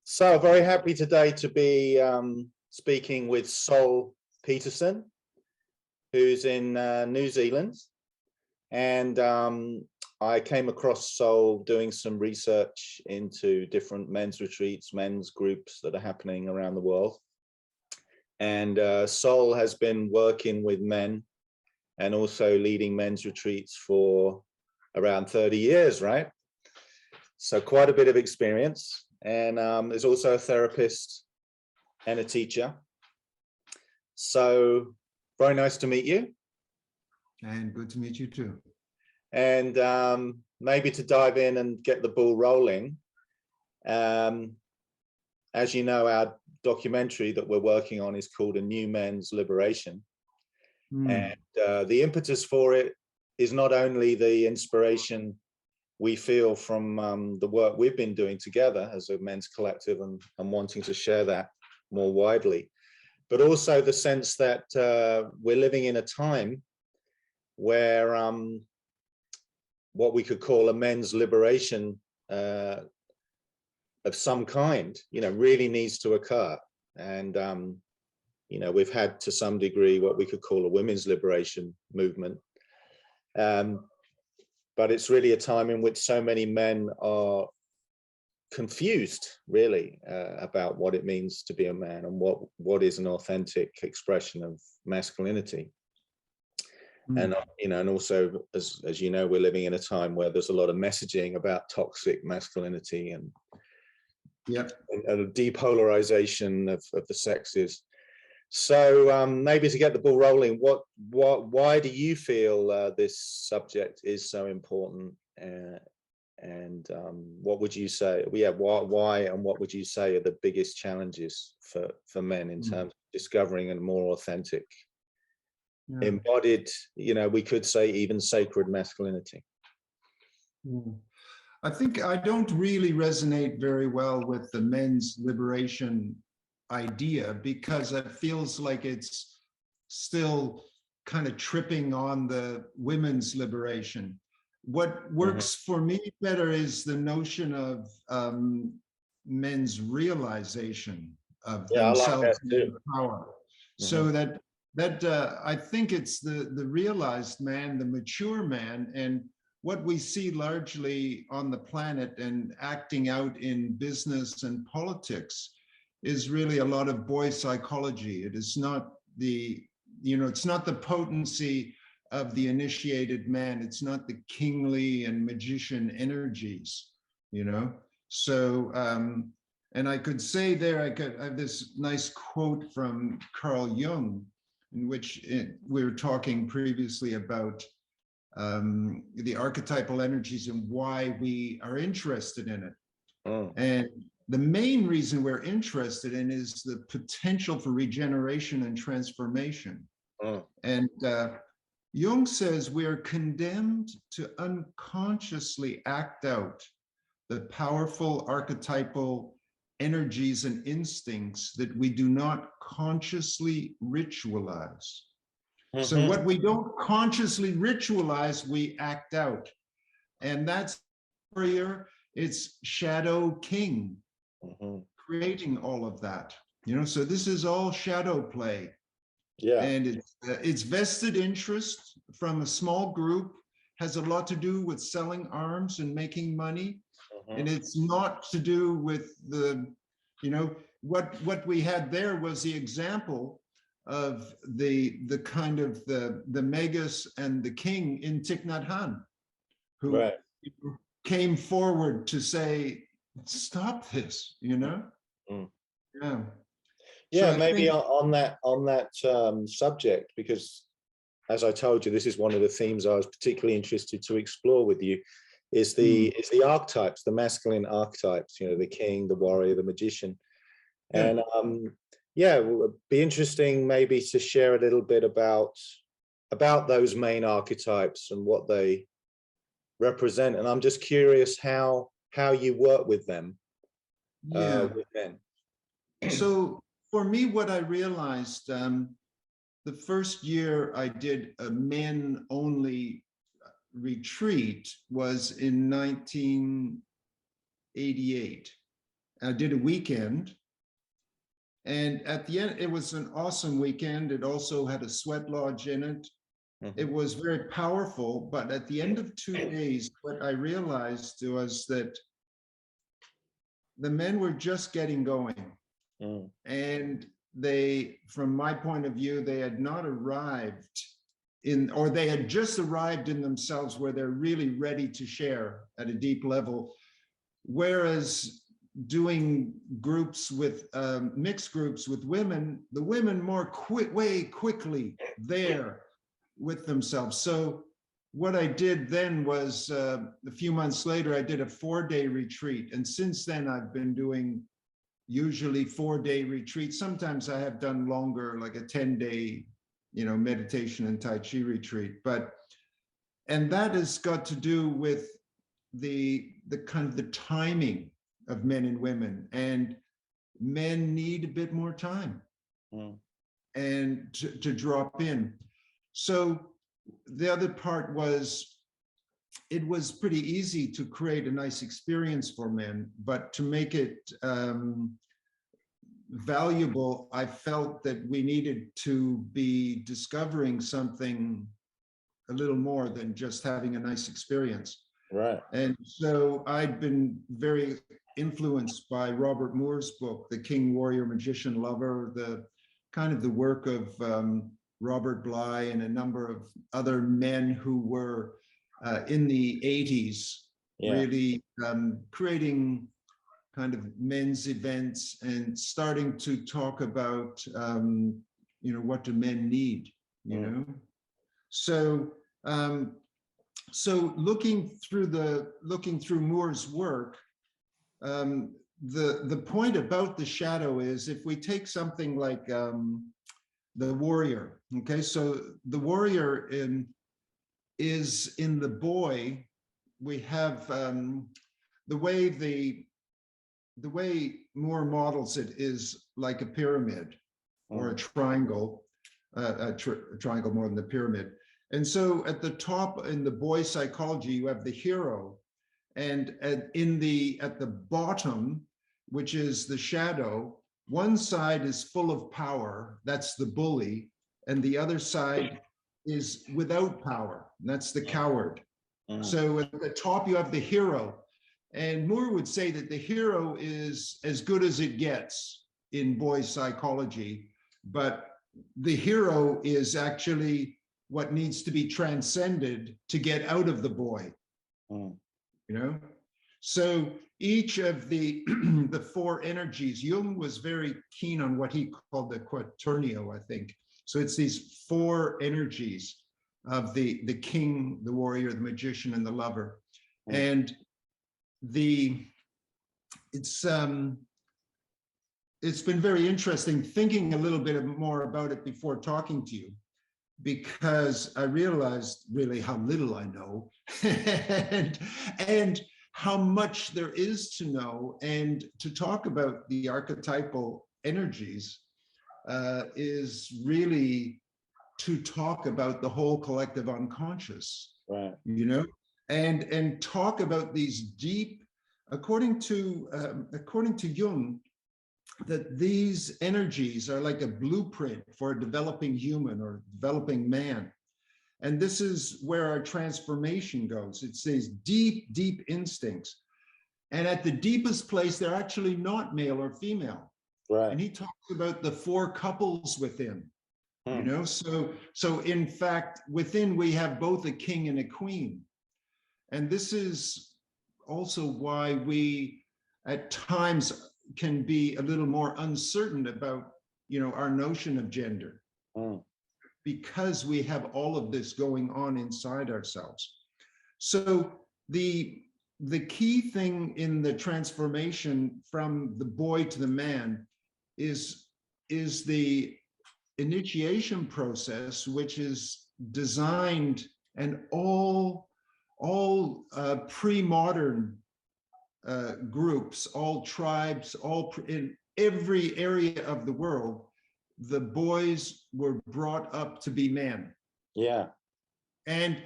So very happy today to be speaking with Sol Peterson, who's in New Zealand. And I came across Sol doing some research into different men's retreats, men's groups that are happening around the world. And Sol has been working with men and also leading men's retreats for around 30 years, right? So quite a bit of experience. And is also a therapist and a teacher. So very nice to meet you. And good to meet you too. And maybe to dive in and get the ball rolling. As you know, our documentary that we're working on is called A New Men's Liberation. And the impetus for it is not only the inspiration we feel from the work we've been doing together as a men's collective and wanting to share that more widely, but also the sense that we're living in a time where what we could call a men's liberation of some kind, really needs to occur. And, we've had to some degree what we could call a women's liberation movement. But it's really a time in which so many men are confused, really, about what it means to be a man and what is an authentic expression of masculinity. And and also, as you know, we're living in a time where there's a lot of messaging about toxic masculinity and a depolarization of the sexes. So maybe to get the ball rolling, why do you feel this subject is so important, and what would you say? Why and what would you say are the biggest challenges for men in terms of discovering a more authentic, embodied, we could say even sacred masculinity? I think I don't really resonate very well with the men's liberation idea, because it feels like it's still kind of tripping on the women's liberation. What works for me better is the notion of men's realization of themselves and their power. So that I think it's the realized man, the mature man, and what we see largely on the planet and acting out in business and politics is really a lot of boy psychology. It is not the, it's not the potency of the initiated man. It's not the kingly and magician energies, So, and I could say there, I have this nice quote from Carl Jung, in which we were talking previously about the archetypal energies and why we are interested in it. And the main reason we're interested in is the potential for regeneration and transformation. And Jung says we are condemned to unconsciously act out the powerful archetypal energies and instincts that we do not consciously ritualize. So what we don't consciously ritualize, we act out. And that's warrior, it's shadow king. Creating all of that, so this is all shadow play. And it's vested interest from a small group, has a lot to do with selling arms and making money. And it's not to do with the, what we had there was the example of the kind of the Magus and the king in Thich Nhat Hanh, who came forward to say, stop this, So maybe on that subject, because as I told you, this is one of the themes I was particularly interested to explore with you, is the archetypes, the masculine archetypes, the king, the warrior, the magician. And it would be interesting maybe to share a little bit about those main archetypes and what they represent. And I'm just curious how you work with them. With men. So for me, what I realized, the first year I did a men-only retreat was in 1988. I did a weekend. And at the end, it was an awesome weekend. It also had a sweat lodge in it. It was very powerful, but at the end of 2 days, what I realized was that the men were just getting going. And they, from my point of view, they had not arrived in, or they had just arrived in themselves where they're really ready to share at a deep level. Whereas doing groups with mixed groups with women, the women more way quickly there with themselves. So what I did then was a few months later, I did a 4-day retreat. And since then I've been doing usually 4-day retreats. Sometimes I have done longer, like a 10-day, meditation and Tai Chi retreat. And that has got to do with the kind of the timing of men and women, and men need a bit more time and to drop in. So the other part was, it was pretty easy to create a nice experience for men, but to make it valuable, I felt that we needed to be discovering something a little more than just having a nice experience. Right. And so I'd been very influenced by Robert Moore's book, The King, Warrior, Magician, Lover, the kind of the work of Robert Bly and a number of other men who were in the 80s, really creating kind of men's events and starting to talk about, what do men need, So, so looking through Moore's work, the point about the shadow is, if we take something like the warrior, okay, so the warrior is in the boy. We have the way Moore models it is like a pyramid or a triangle, a triangle more than the pyramid. And so at the top, in the boy psychology, you have the hero, and at the bottom, which is the shadow, one side is full of power, that's the bully, and the other side is without power, that's the coward. So at the top you have the hero, and Moore would say that the hero is as good as it gets in boy psychology, but the hero is actually what needs to be transcended to get out of the boy. So each of the the 4 energies, Jung was very keen on what he called the quaternio, I think. So it's these 4 energies of the king, the warrior, the magician, and the lover. And it's been very interesting thinking a little bit more about it before talking to you, because I realized really how little I know and how much there is to know. And to talk about the archetypal energies is really to talk about the whole collective unconscious, right? And talk about these deep, according to Jung, that these energies are like a blueprint for a developing human or developing man. And this is where our transformation goes. It's these deep, deep instincts. And at the deepest place, they're actually not male or female. Right. And he talks about the 4 couples within, so in fact, within we have both a king and a queen. And this is also why we at times can be a little more uncertain about, our notion of gender, because we have all of this going on inside ourselves. So the key thing in the transformation from the boy to the man is the initiation process, which is designed, and all pre-modern groups, all tribes, in every area of the world, the boys were brought up to be men. Yeah. And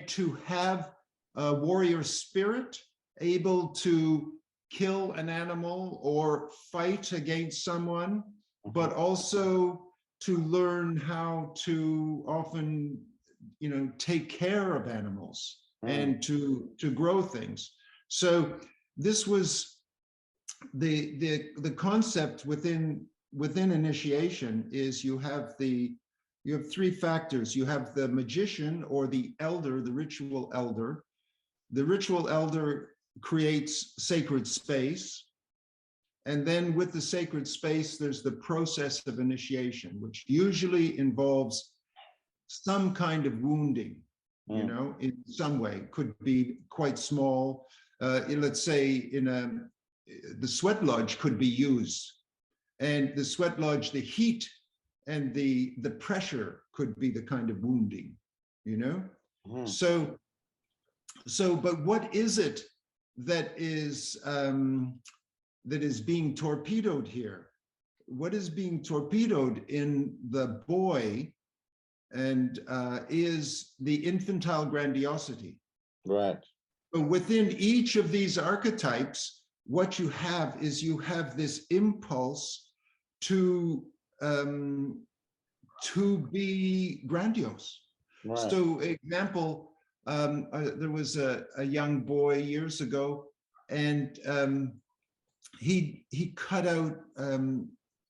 to have a warrior spirit, able to kill an animal or fight against someone, but also to learn how to often, take care of animals and to grow things. So this was the concept within initiation is you have three factors. You have the magician or the elder, the ritual elder. The ritual elder creates sacred space. And then with the sacred space, there's the process of initiation, which usually involves some kind of wounding, in some way. Could be quite small. Let's say the sweat lodge could be used. And the sweat lodge, the heat and the pressure could be the kind of wounding, So, but what is it that is being torpedoed here? What is being torpedoed in the boy and is the infantile grandiosity. Right. So within each of these archetypes, what you have is you have this impulse to be grandiose. Right. So example, there was a young boy years ago, and he cut out,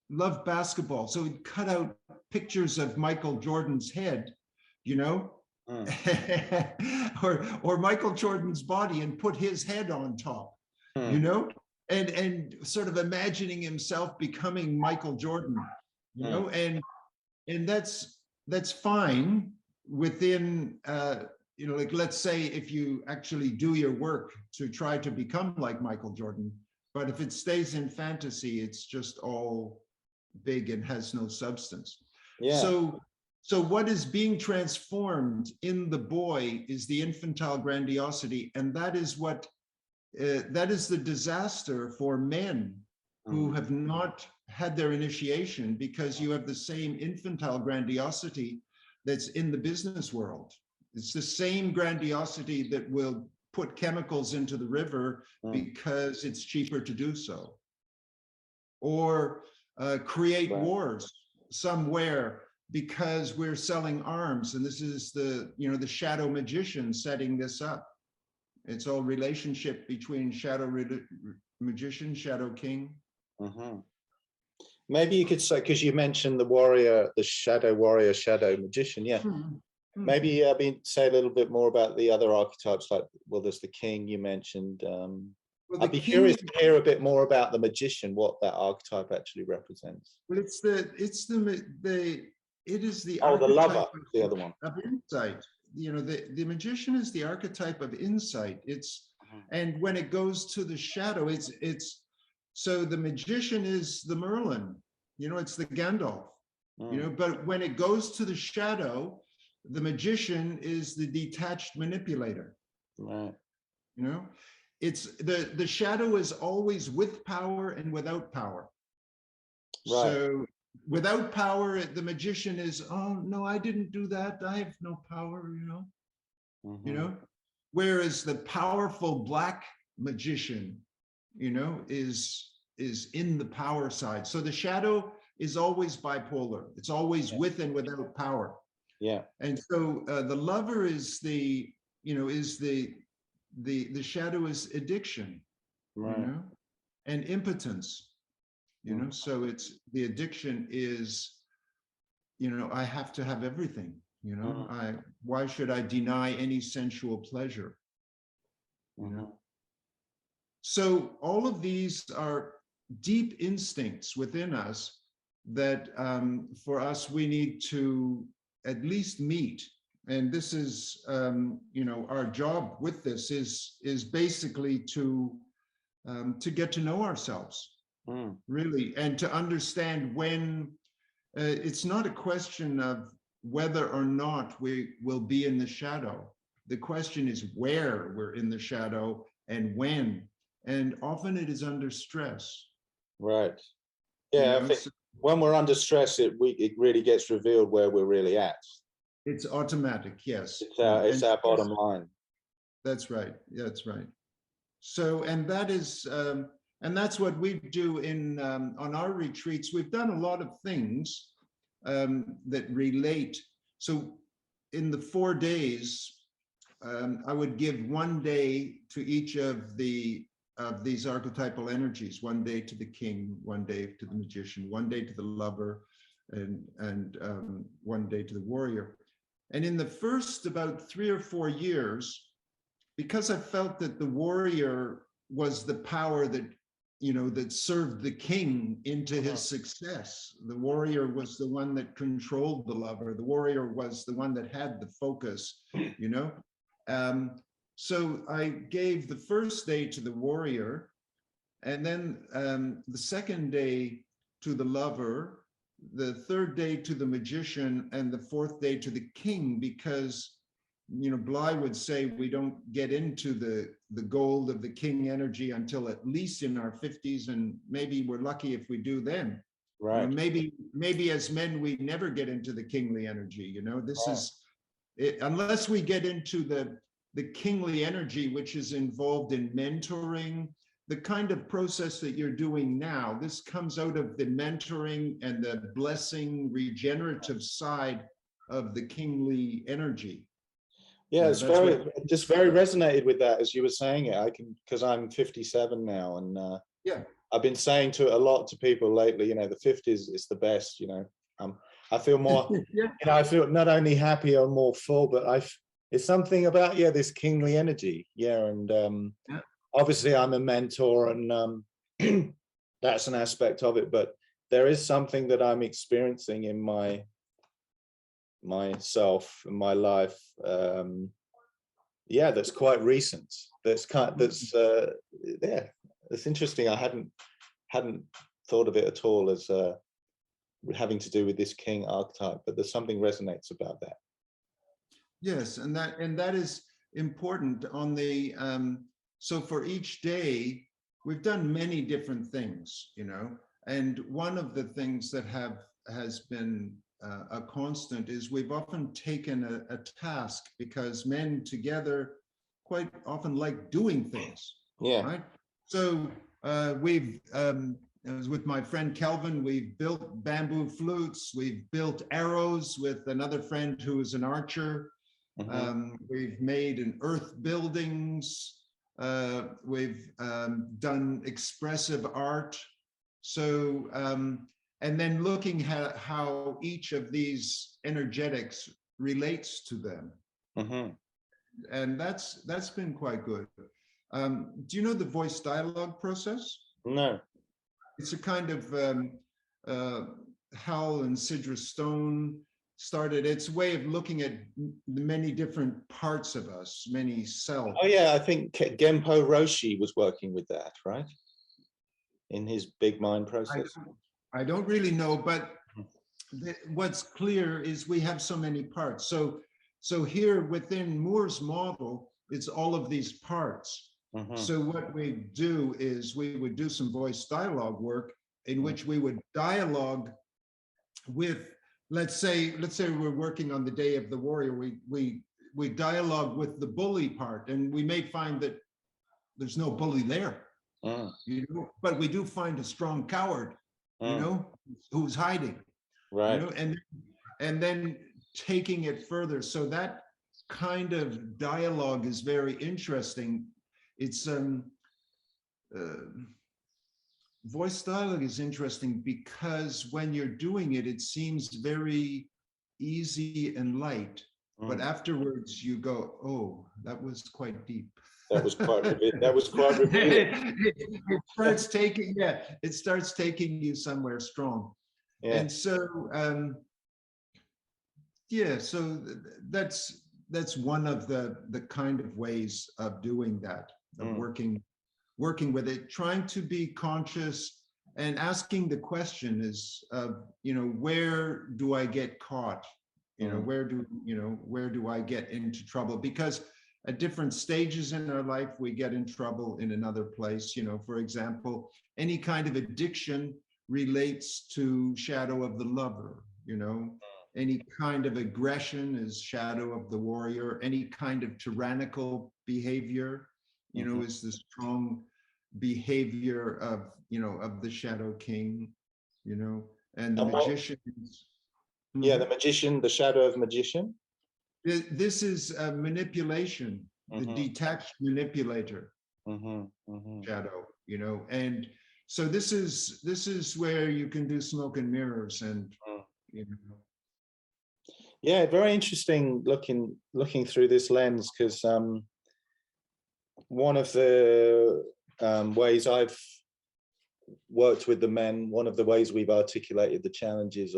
loved basketball. So he cut out pictures of Michael Jordan's head, or Michael Jordan's body and put his head on top, and sort of imagining himself becoming Michael Jordan, and that's fine within, like, let's say if you actually do your work to try to become like Michael Jordan, but if it stays in fantasy, it's just all big and has no substance. Yeah. So what is being transformed in the boy is the infantile grandiosity, and that is what that is the disaster for men who have not had their initiation, because you have the same infantile grandiosity that's in the business world. It's the same grandiosity that will put chemicals into the river because it's cheaper to do so, or create wars somewhere because we're selling arms. And this is the shadow magician setting this up. It's all relationship between shadow magician, shadow king. Maybe you could say, because you mentioned the warrior, the shadow warrior, shadow magician. Yeah. Maybe say a little bit more about the other archetypes, like, well, there's the king you mentioned. Well, I'd be curious to hear a bit more about the magician, what that archetype actually represents. Well, it is the the lover, the other one, of insight. The magician is the archetype of insight. And when it goes to the shadow, so the magician is the Merlin, it's the Gandalf, but when it goes to the shadow, the magician is the detached manipulator. Right. It's the shadow is always with power and without power. Right. So without power, the magician is, oh no, I didn't do that, I have no power, Whereas the powerful black magician, is in the power side. So the shadow is always bipolar. It's always with and without power. Yeah. And so the lover is the shadow is addiction, right. And impotence, so it's the addiction is, I have to have everything, why should I deny any sensual pleasure? So all of these are deep instincts within us that for us, we need to at least meet. And this is, our job with this is basically to get to know ourselves, really, and to understand when it's not a question of whether or not we will be in the shadow. The question is where we're in the shadow and when. And often it is under stress. Right. Yeah, I think when we're under stress, it really gets revealed where we're really at. It's automatic, yes. It's our bottom line. That's right. That's right. So, and that is, and that's what we do in on our retreats. We've done a lot of things that relate. So, in the 4 days, I would give 1 day to each of these archetypal energies. 1 day to the king, 1 day to the magician, 1 day to the lover, and 1 day to the warrior. And in the first about 3 or 4 years, because I felt that the warrior was the power that, you know, that served the king into his success. The warrior was the one that controlled the lover. The warrior was the one that had the focus, you know. So I gave the first day to the warrior, and then the second day to the lover, the third day to the magician, and the fourth day to the king, because, you know, Bly would say we don't get into the gold of the king energy until at least in our 50s, and maybe we're lucky if we do then. Right. Maybe as men we never get into the kingly energy. You know, this Right. is it, unless we get into the kingly energy, which is involved in mentoring, the kind of process that you're doing now. This comes out of the mentoring and the blessing, regenerative side of the kingly energy. Yeah, it's very, just very resonated with that as you were saying it. I can, because I'm 57 now, and yeah, I've been saying to a lot to people lately, you know, the 50s is the best, you know. I feel more, yeah. you know, I feel not only happier and more full, but it's something about, yeah, this kingly energy. Yeah. And Yeah. obviously I'm a mentor, and that's an aspect of it, but there is something that I'm experiencing in myself and my life, yeah, that's quite recent. Yeah, it's interesting. I hadn't thought of it at all as having to do with this king archetype, but there's something resonates about that. Yes, and that is important. On the so for each day we've done many different things, you know, and one of the things that has been a constant is we've often taken a task, because men together quite often like doing things. Yeah. Right. So we've as with my friend Kelvin, we've built bamboo flutes, we've built arrows with another friend who is an archer. We've made an earth buildings. We've done expressive art. So, and then looking at how each of these energetics relates to them. And that's been quite good. Do you know the voice dialogue process? No. It's a kind of Hal and Sidra Stone started. It's a way of looking at the many different parts of us, many selves. Oh yeah, I think Genpo Roshi was working with that, right? In his big mind process. I don't really know, but what's clear is we have so many parts. So here within Moore's model, it's all of these parts. So what we do is we would do some voice dialogue work in which we would dialogue with, let's say we're working on the day of the warrior, we dialogue with the bully part, and we may find that there's no bully there, you know, but we do find a strong coward, you know, who's hiding, right? You know, and then taking it further. So that kind of dialogue is very interesting. It's voice dialogue is interesting because when you're doing it, it seems very easy and light, but afterwards you go, oh, that was quite deep. That was quite revealing. It starts taking you somewhere strong. Yeah. And so yeah, so that's one of the kind of ways of doing that, of working with it, trying to be conscious and asking the question is, you know, where do I get caught? You know, where do I get into trouble? Because at different stages in our life, we get in trouble in another place. You know, for example, any kind of addiction relates to shadow of the lover, you know. Any kind of aggression is shadow of the warrior. Any kind of tyrannical behavior, you know, is the strong behavior of, you know, of the Shadow King, you know, and the magicians. Yeah, the magician, the shadow of magician. This is manipulation, the detached manipulator, shadow, you know, and so this is where you can do smoke and mirrors, and you know. Yeah, very interesting looking through this lens, because one of the ways I've worked with the men, one of the ways we've articulated the challenges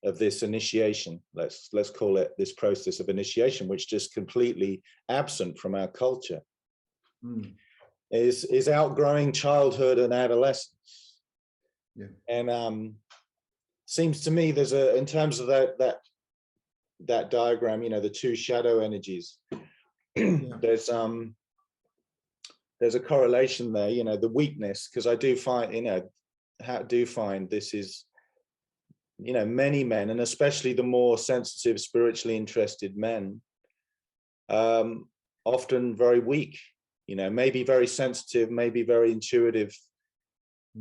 of this initiation, let's call it this process of initiation, which just completely absent from our culture, is outgrowing childhood and adolescence. Yeah. And seems to me there's in terms of that diagram, you know, the two shadow energies, there's a correlation there, you know, the weakness, because I do find, you know, this is, you know, many men, and especially the more sensitive, spiritually interested men, often very weak, you know, maybe very sensitive, maybe very intuitive,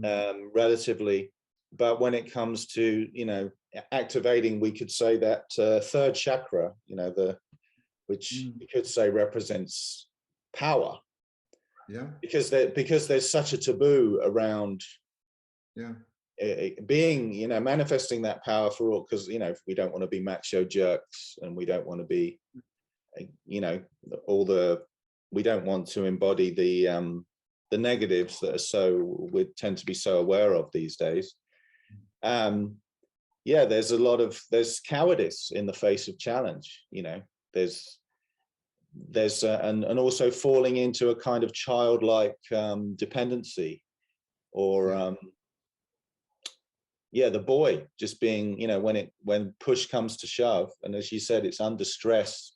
relatively, but when it comes to, you know, activating, we could say that third chakra, you know, which you could say represents power. Yeah. Because there's such a taboo around being, you know, manifesting that power for all, because, you know, we don't want to be macho jerks, and we don't want to be, you know, we don't want to embody the negatives that we tend to be so aware of these days. Yeah, there's cowardice in the face of challenge, you know, there's and also falling into a kind of childlike dependency, or the boy just being, you know, when push comes to shove, and as you said, it's under stress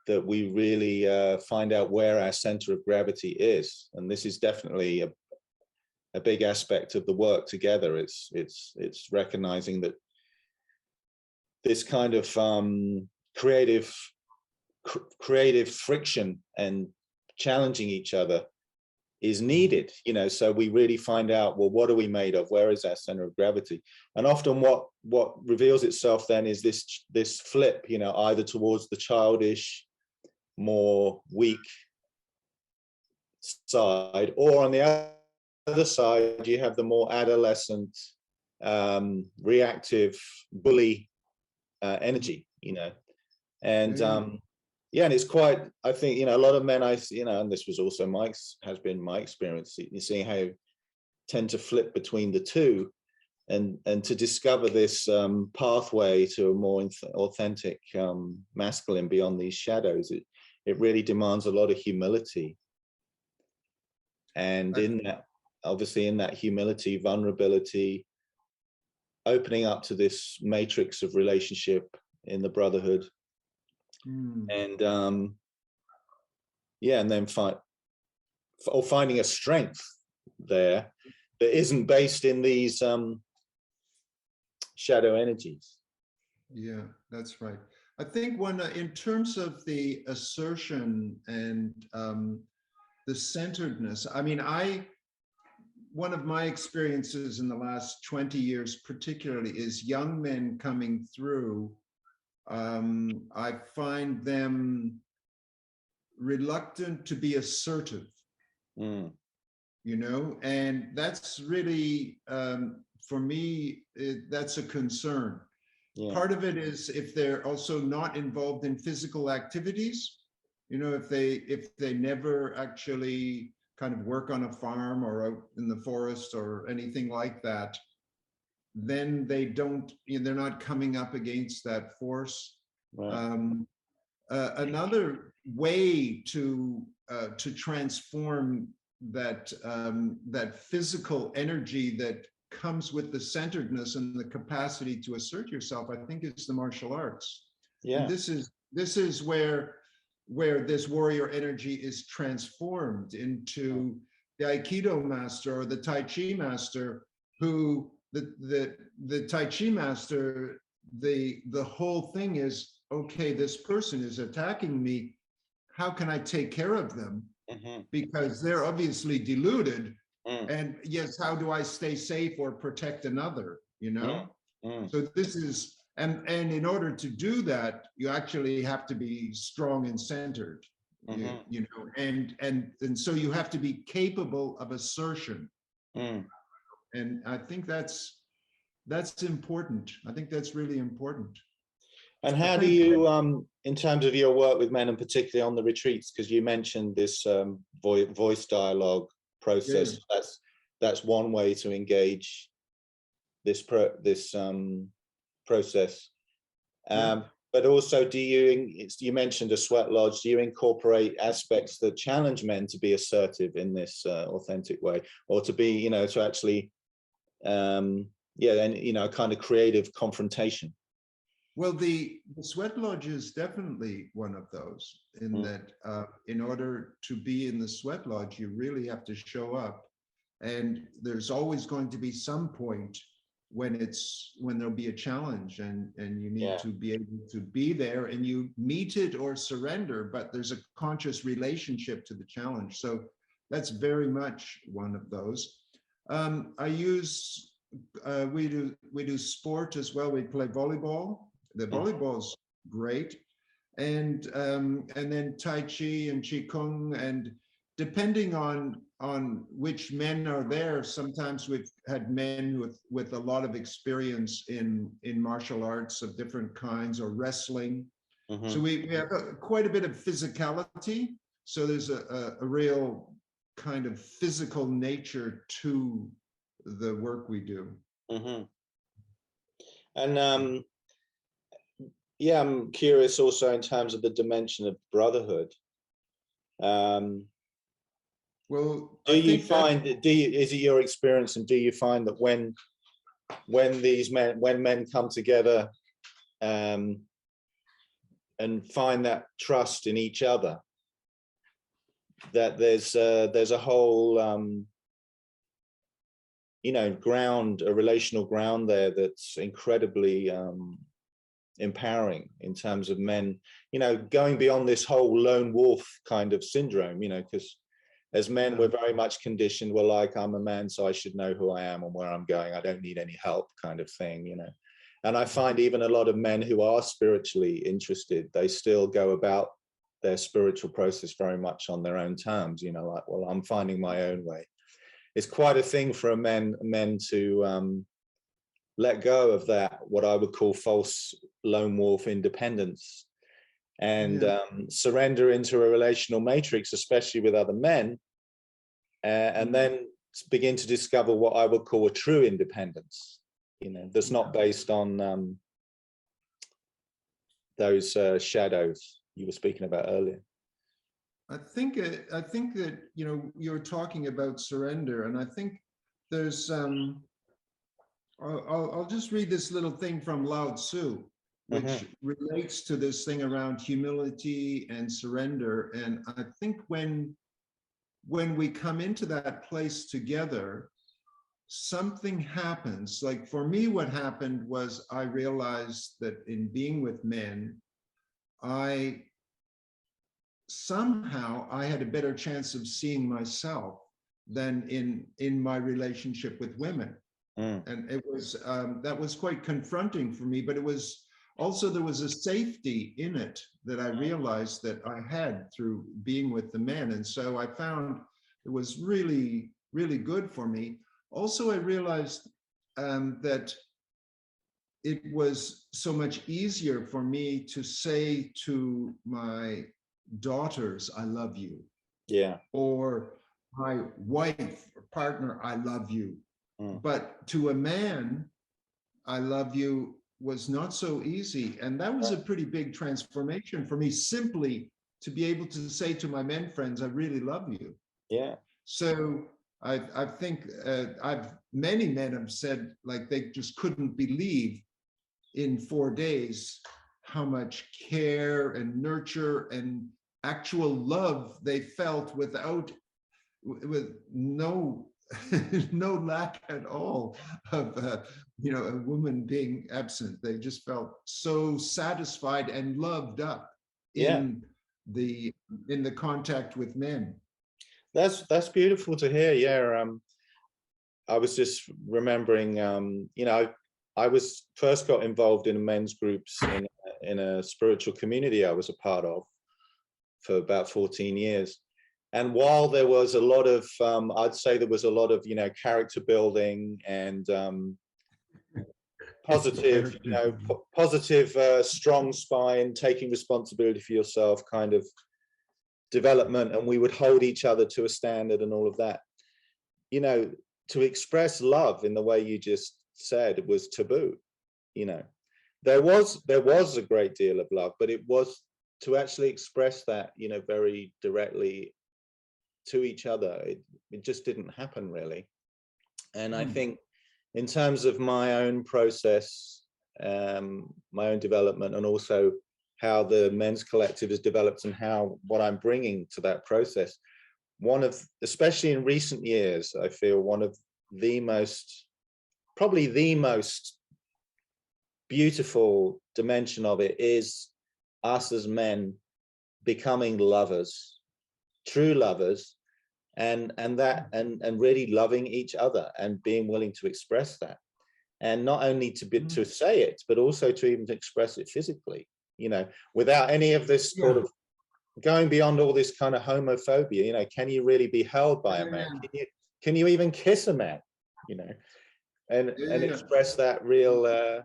that we really find out where our center of gravity is. And this is definitely a big aspect of the work together. It's recognizing that this kind of creative friction and challenging each other is needed, you know, so we really find out, well, what are we made of? Where is our center of gravity? And often what reveals itself then is this flip, you know, either towards the childish, more weak side, or on the other side, you have the more adolescent, reactive, bully energy, you know. And and it's quite, I think, you know, a lot of men you know, and this was also has been my experience, you see how you tend to flip between the two, and to discover this pathway to a more authentic masculine beyond these shadows, it really demands a lot of humility. And obviously in that humility, vulnerability, opening up to this matrix of relationship in the brotherhood, and and then finding a strength there that isn't based in these shadow energies. Yeah, that's right. I think in terms of the assertion and the centeredness, I mean, one of my experiences in the last 20 years particularly is young men coming through. I find them reluctant to be assertive, you know, and that's really, for me, that's a concern. Yeah. Part of it is if they're also not involved in physical activities, you know, if they never actually kind of work on a farm or out in the forest or anything like that, then they're not coming up against that force. Right. Another way to transform that physical energy that comes with the centeredness and the capacity to assert yourself, I think, is the martial arts. Yeah. And this is where this warrior energy is transformed into the Aikido master or the Tai Chi master, who the Tai Chi master, the whole thing is, okay, this person is attacking me. How can I take care of them? because they're obviously deluded. mm, And yes, how do I stay safe or protect another, you know? So this is, and in order to do that, you actually have to be strong and centered, you know, and so you have to be capable of assertion. And I think that's important. I think that's really important. And how do you, in terms of your work with men, and particularly on the retreats, because you mentioned this voice dialogue process, that's one way to engage this process. But also, do you mentioned a sweat lodge, do you incorporate aspects that challenge men to be assertive in this authentic way, or to be, you know, to actually, and, you know, kind of creative confrontation? Well, the sweat lodge is definitely one of those, in that in order to be in the sweat lodge, you really have to show up. And there's always going to be some point when there'll be a challenge, and you need to be able to be there, and you meet it or surrender, but there's a conscious relationship to the challenge. So that's very much one of those. I use, we do sport as well. We play volleyball. The volleyball's great. And then Tai Chi and Qigong, and depending on which men are there, sometimes we've had men with a lot of experience in martial arts of different kinds, or wrestling. So we have quite a bit of physicality. So there's a real kind of physical nature to the work we do. And yeah, I'm curious also in terms of the dimension of brotherhood. Well, do you find that, is it your experience, and do you find that when men come together and find that trust in each other, that there's a whole you know, a relational ground there that's incredibly empowering in terms of men, you know, going beyond this whole lone wolf kind of syndrome, you know, because as men, we're very much conditioned. We're like, I'm a man, so I should know who I am and where I'm going. I don't need any help, kind of thing, you know. And I find even a lot of men who are spiritually interested, they still go about their spiritual process very much on their own terms, you know, like, well, I'm finding my own way. It's quite a thing for men to let go of that, what I would call false lone wolf independence, and surrender into a relational matrix, especially with other men, and then begin to discover what I would call a true independence, you know, that's not based on those shadows you were speaking about earlier. I think that, you know, you're talking about surrender, and I think there's I'll just read this little thing from Lao Tzu, which relates to this thing around humility and surrender. And I think when we come into that place together, something happens. Like for me, what happened was I realized that in being with men, I had a better chance of seeing myself than in my relationship with women. And it was that was quite confronting for me, but it was also, there was a safety in it that I realized that I had through being with the men. And so I found it was really, really good for me. Also, I realized that it was so much easier for me to say to my daughters, I love you. Yeah. Or my wife or partner, I love you. But to a man, I love you was not so easy. And that was a pretty big transformation for me, simply to be able to say to my men friends, I really love you. Yeah. So I think many men have said, like, they just couldn't believe in 4 days how much care and nurture and actual love they felt with no no lack at all of you know, a woman being absent. They just felt so satisfied and loved up in the contact with men. That's beautiful to hear. Yeah. I was just remembering, you know, I was first got involved in men's groups in a spiritual community I was a part of for about 14 years. And while there was a lot of, I'd say there was a lot of, you know, character building and positive, you know, positive, strong spine, taking responsibility for yourself kind of development. And we would hold each other to a standard and all of that. You know, to express love in the way you just said was taboo. You know, there was a great deal of love, but it was to actually express that, you know, very directly to each other. It just didn't happen really. And I think in terms of my own process, my own development, and also how the men's collective has developed and how what I'm bringing to that process, one of, especially in recent years, I feel one of the most, probably the most beautiful dimension of it is us as men becoming lovers, true lovers, and really loving each other and being willing to express that, and not only to be to say it, but also to even express it physically, you know, without any of this sort of going beyond all this kind of homophobia. You know, can you really be held by a man? Can you even kiss a man? You know, and express that real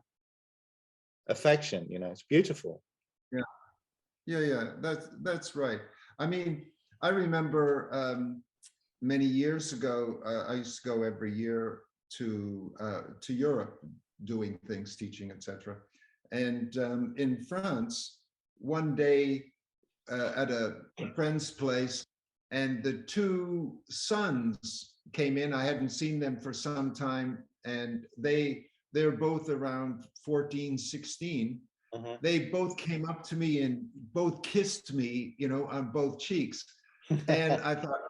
affection. You know, it's beautiful. Yeah, that's right. I mean, I remember many years ago, I used to go every year to Europe, doing things, teaching, etc. And in France, one day at a friend's place, and the two sons came in. I hadn't seen them for some time, and they're both around 14, 16. They both came up to me and both kissed me, you know, on both cheeks. And I thought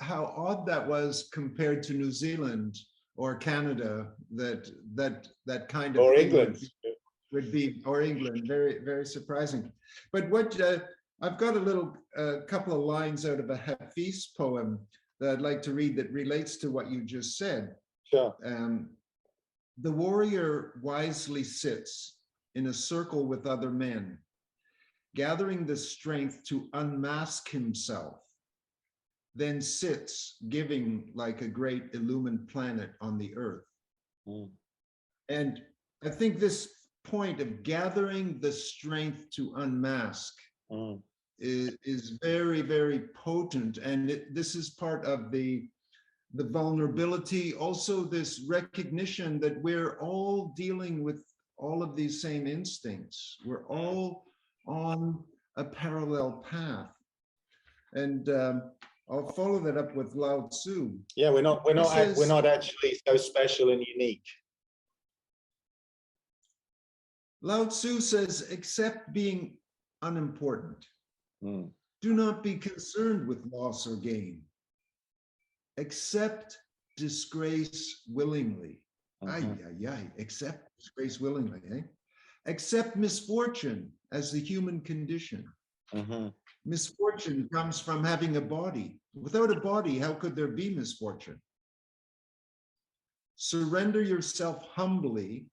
how odd that was compared to New Zealand or Canada, that kind of or thing England would be, or England. Very, very surprising. But what I've got a little couple of lines out of a Hafiz poem that I'd like to read that relates to what you just said. Sure. The warrior wisely sits in a circle with other men, gathering the strength to unmask himself, then sits giving like a great illumined planet on the earth. And I think this point of gathering the strength to unmask is very, very potent. And this is part of the vulnerability, also this recognition that we're all dealing with all of these same instincts. We're all on a parallel path. And I'll follow that up with Lao Tzu. Yeah, we're not actually so special and unique. Lao Tzu says, accept being unimportant. Do not be concerned with loss or gain. Accept disgrace willingly. Accept disgrace willingly. Accept misfortune as the human condition. Misfortune comes from having a body. Without a body, how could there be misfortune? Surrender yourself humbly,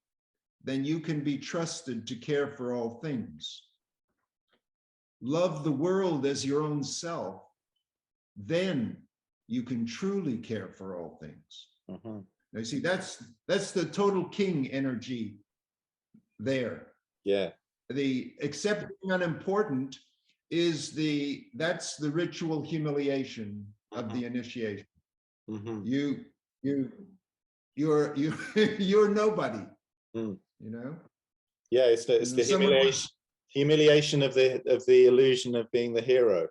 then you can be trusted to care for all things. Love the world as your own self, then you can truly care for all things. Now, you see, that's the total king energy there. Yeah. The accepting unimportant is that's the ritual humiliation of the initiation. You're nobody. You know. Yeah, it's the humiliation of the illusion of being the hero.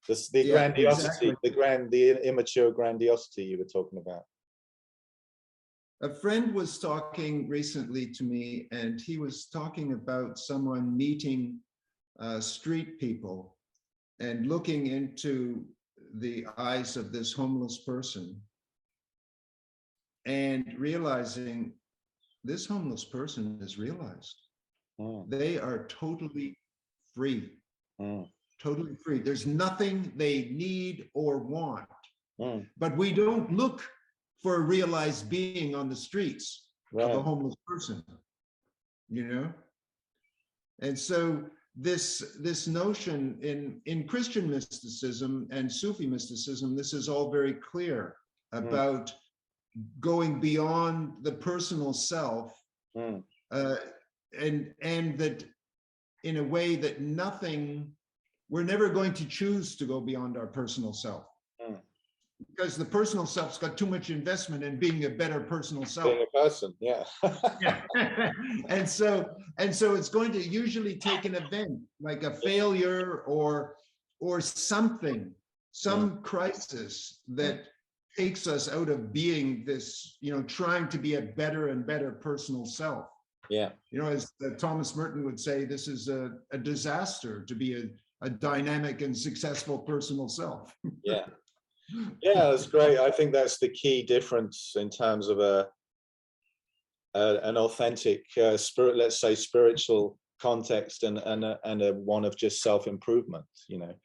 The grandiosity, exactly. the immature grandiosity you were talking about. A friend was talking recently to me, and he was talking about someone meeting street people and looking into the eyes of this homeless person and realizing this homeless person is realized. They are totally free. totally free. There's nothing they need or want. Mm. But we don't look for a realized being on the streets of a homeless person, you know? And so this notion in Christian mysticism and Sufi mysticism, this is all very clear about going beyond the personal self, and that in a way that nothing, we're never going to choose to go beyond our personal self. Because the personal self's got too much investment in being a better personal self. Being a person, yeah. Yeah. and so it's going to usually take an event like a failure or something, some crisis that takes us out of being this, you know, trying to be a better and better personal self. Yeah. You know, as Thomas Merton would say, this is a disaster to be a dynamic and successful personal self. Yeah. Yeah, that's great. I think that's the key difference in terms of an authentic spirit, let's say spiritual context, and a one of just self-improvement, you know.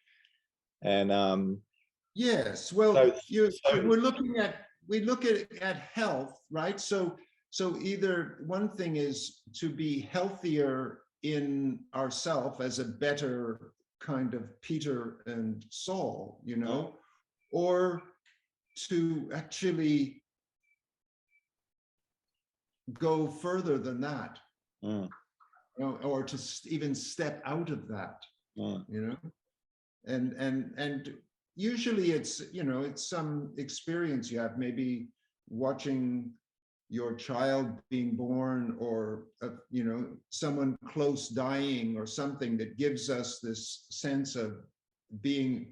And yes, well, we look at health, right? So either one thing is to be healthier in ourself as a better kind of Peter and Saul, you know, or to actually go further than that, you know, or to even step out of that, you know, and usually it's, you know, it's some experience you have, maybe watching your child being born, or you know, someone close dying, or something that gives us this sense of being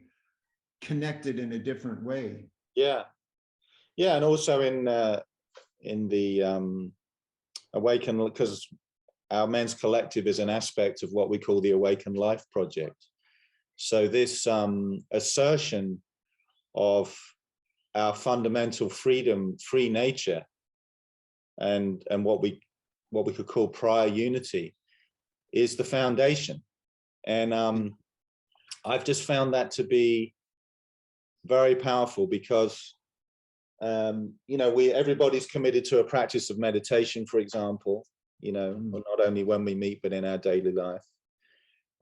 connected in a different way. Yeah, and also in the Awaken, because our Men's Collective is an aspect of what we call the Awaken Life Project. So this assertion of our fundamental freedom, free nature, and what we could call prior unity, is the foundation. And I've just found that to be very powerful, because you know, everybody's committed to a practice of meditation, for example, you know, not only when we meet, but in our daily life.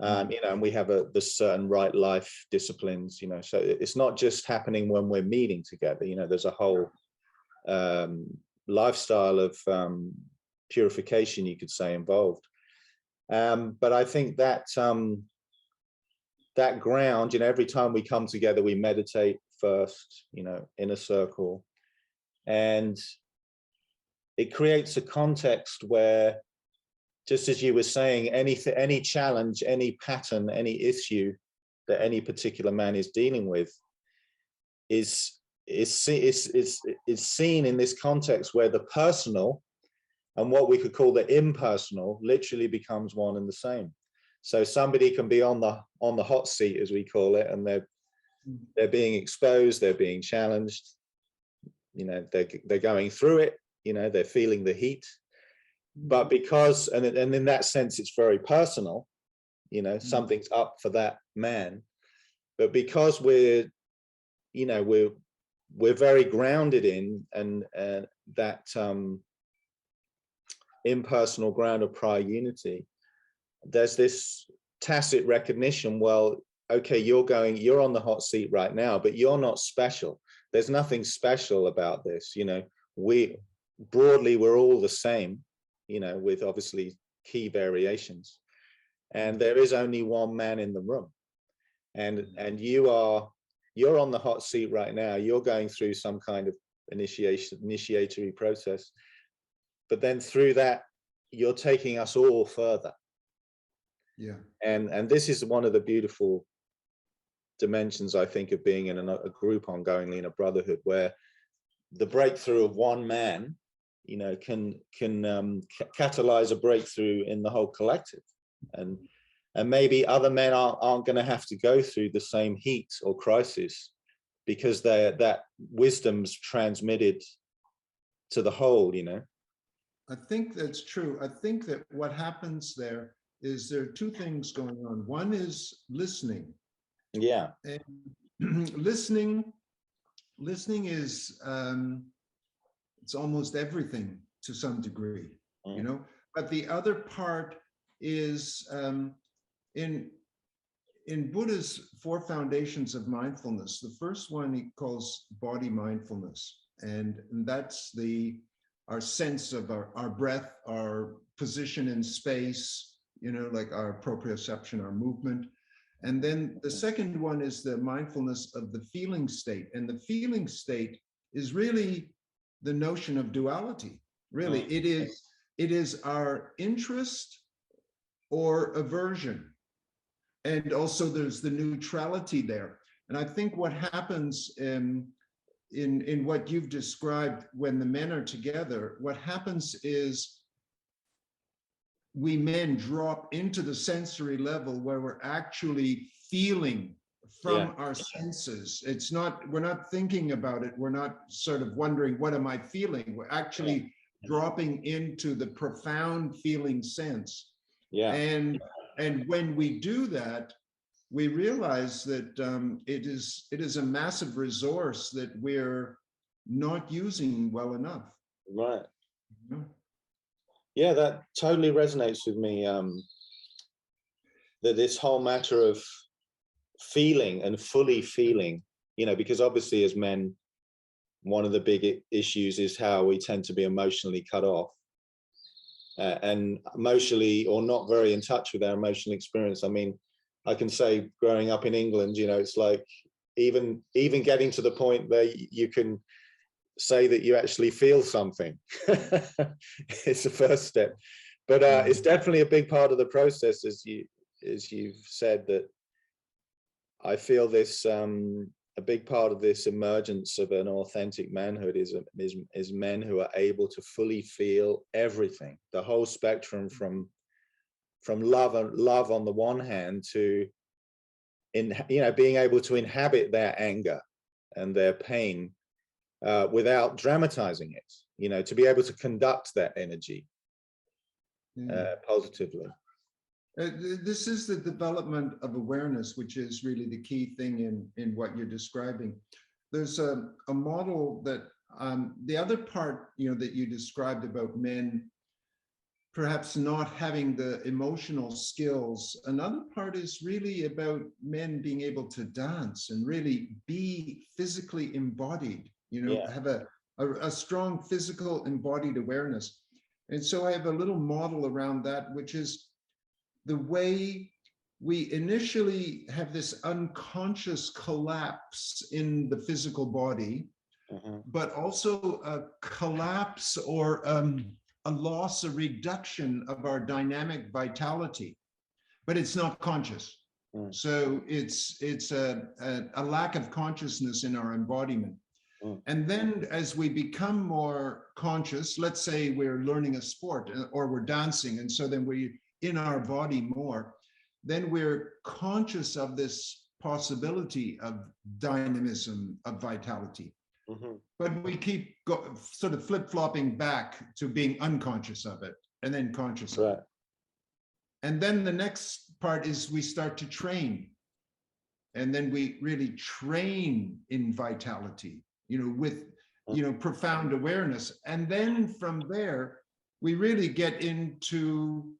You know, and we have the certain right life disciplines, you know, so it's not just happening when we're meeting together, you know, there's a whole lifestyle of purification, you could say, involved. But I think that that ground, you know, every time we come together, we meditate first, you know, in a circle, and it creates a context where, just as you were saying, any challenge, any pattern, any issue that any particular man is dealing with is seen in this context where the personal and what we could call the impersonal literally becomes one and the same. So somebody can be on the hot seat, as we call it, and they're being exposed, they're being challenged, you know, they're going through it, you know, they're feeling the heat. But because, and in that sense, it's very personal, you know, something's up for that man. But because we're, you know, we're very grounded in and that impersonal ground of prior unity, there's this tacit recognition, well, okay, you're on the hot seat right now, but you're not special. There's nothing special about this, you know. We're all the same, you know, with obviously key variations, and there is only one man in the room, and you're on the hot seat right now. You're going through some kind of initiatory process, but then through that, you're taking us all further. Yeah. And this is one of the beautiful dimensions, I think, of being in a group ongoingly, in a brotherhood, where the breakthrough of one man, you know, can catalyze a breakthrough in the whole collective, and maybe other men aren't going to have to go through the same heat or crisis, because that wisdom's transmitted to the whole, you know. I think that's true. I think that what happens there are two things going on. One is listening. Yeah. And listening is it's almost everything to some degree, you know. But the other part is in Buddha's four foundations of mindfulness. The first one he calls body mindfulness, and that's our sense of our breath, our position in space, you know, like our proprioception, our movement. And then the second one is the mindfulness of the feeling state. And the feeling state is really the notion of duality. Really, it is our interest or aversion. And also there's the neutrality there. And I think what happens in what you've described when the men are together, what happens is we men drop into the sensory level where we're actually feeling from our senses. It's not, we're not thinking about it. We're not sort of wondering, what am I feeling? We're actually dropping into the profound feeling sense. Yeah. And when we do that, we realize that it is a massive resource that we're not using well enough. Right. You know? Yeah, that totally resonates with me. That this whole matter of feeling and fully feeling, you know, because obviously as men, one of the big issues is how we tend to be emotionally cut off and emotionally or not very in touch with our emotional experience. I mean, I can say growing up in England, you know, it's like even getting to the point where you can say that you actually feel something. It's the first step, but it's definitely a big part of the process, as you've said, that I feel this a big part of this emergence of an authentic manhood is men who are able to fully feel everything, the whole spectrum from love on the one hand to being able to inhabit their anger and their pain without dramatizing it, you know, to be able to conduct that energy positively. This is the development of awareness, which is really the key thing in what you're describing. There's a model that the other part, you know, that you described about men perhaps not having the emotional skills. Another part is really about men being able to dance and really be physically embodied, you know, have a strong physical embodied awareness. And so I have a little model around that, which is the way we initially have this unconscious collapse in the physical body, but also a collapse or a loss, a reduction of our dynamic vitality, but it's not conscious. So it's a lack of consciousness in our embodiment. And then as we become more conscious, let's say we're learning a sport or we're dancing, and so then we're in our body more, then we're conscious of this possibility of dynamism, of vitality. But we keep sort of flip-flopping back to being unconscious of it and then conscious of it. And then the next part is we start to train. And then we really train in vitality, you know, with, you know, profound awareness. And then from there, we really get into